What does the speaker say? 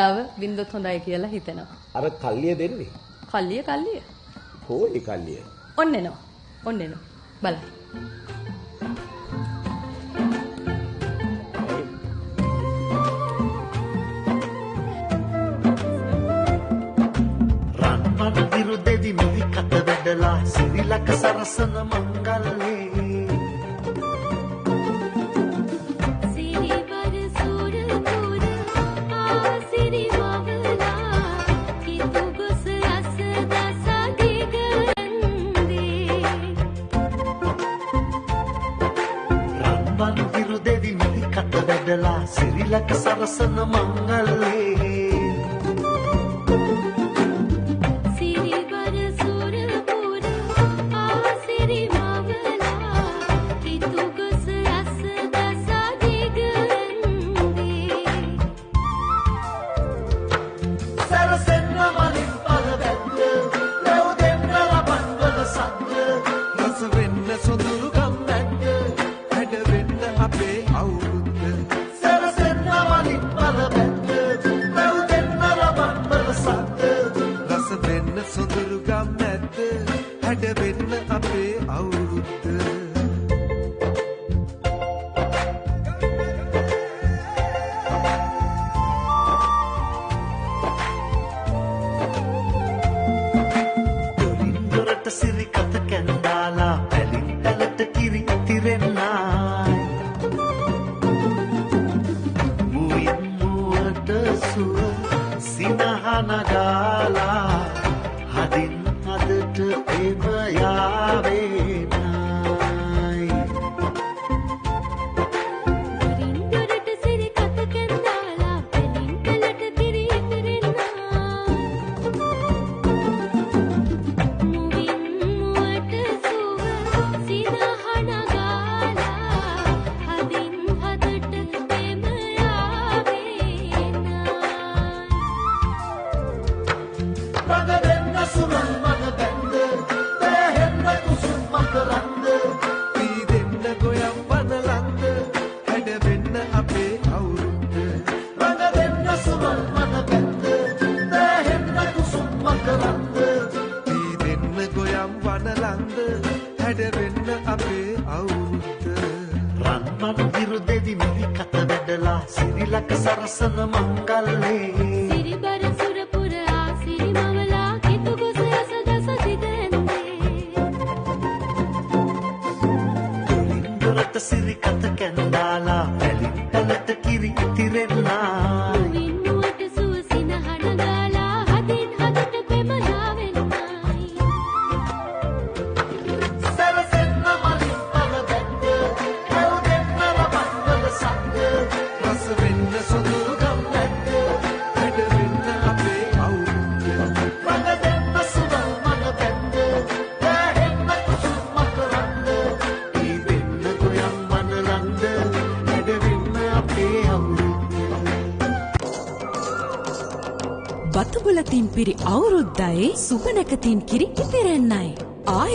ආව බින්දොත් හොඳයි කියලා හිතෙනවා. අර කල්ලිය දෙන්නේ. කල්ලිය. කොයි කල්ලිය? ඔන්න එනවා. බලන්න. රන්වන් විරුදෙදි මිලි කත වැඩලා සිරිලක සරසන මංගල්ලේ සිරිලක සරසන මංගල්ලේ සිරිබර සුර පුර ආසිරි මවලා කිතු ගොස රස දස දිගන්නේ සරසන මලින් පල වැද්ද ලැබ දෙන්න ලබන් වල සද්ද රස වෙන්න සොඳුරු ගම් වැද්ද හැඩ වෙන්න අපේ අවුරුද්ද සොඳුරු ගම් නැද්ද හැඩ වෙන්න අපේ අවුරුද්ද දොරින් දොරට සිරි කත කැන්දාලා පැලින් පැලට කිරි ඉතිරෙන්නයි මුවින් මුවට සුව සිනහනගාලා හදින් හදට එම යාවේ නයි දොරින් දොරට සිරි කත කැන්දාලා පැලින් පැලට කිරි ඉතිරෙන්නයි මුවින් මුවට සුව සිනහනගාලා හදින් හදට එම යාවේ නයි සුරල් මන බැන්ද බැහෙන්න කුසුම් මකරන්ද පී දෙන්න ගොයම් වනලන්ද හැඩ වෙන්න අපේ අවුරුද්ද රඟ දෙන්න සුරල් මන බැන්ද බැහෙන්න කුසුම් මකරන්ද පී දෙන්න ගොයම් වනලන්ද හැඩ වෙන්න අපේ අවුරුද්ද රන්මන් විරුදෙදි මිලි කත වැඩලා සිරිලක සරසන මංගල්ලේ සිරිබර සුර පුර ආසිරි මවලා සිරි කත කැන්දාලා පැලින් පැලට කිරි ඉතිරෙන්නයි මුවින් නුවට සුව සිනහනගාලා හදින් හදට පෙම යාවෙන්නයි සරසෙන්න මලින් පල වැද්ද හැව් දෙන්න ලබන් වල සද්ද රස වෙන්න සොඳුරු ගම් නැද්ද හැඩ වෙන්න අපේ අවුරුද්ද රඟ දෙන්න සුවල් මන බැන්ද බැහෙන්න කුසුම් මකරන්ද ඊ දෙන්න ගොයම් වනලන්ද හැඩ වෙන්න අපේ අවුරුද්ද බතුබුලතින් පිරි අවුරුද්දයි සුබ නැකතින් කිරි ඉතිරෙන්නයි ආයු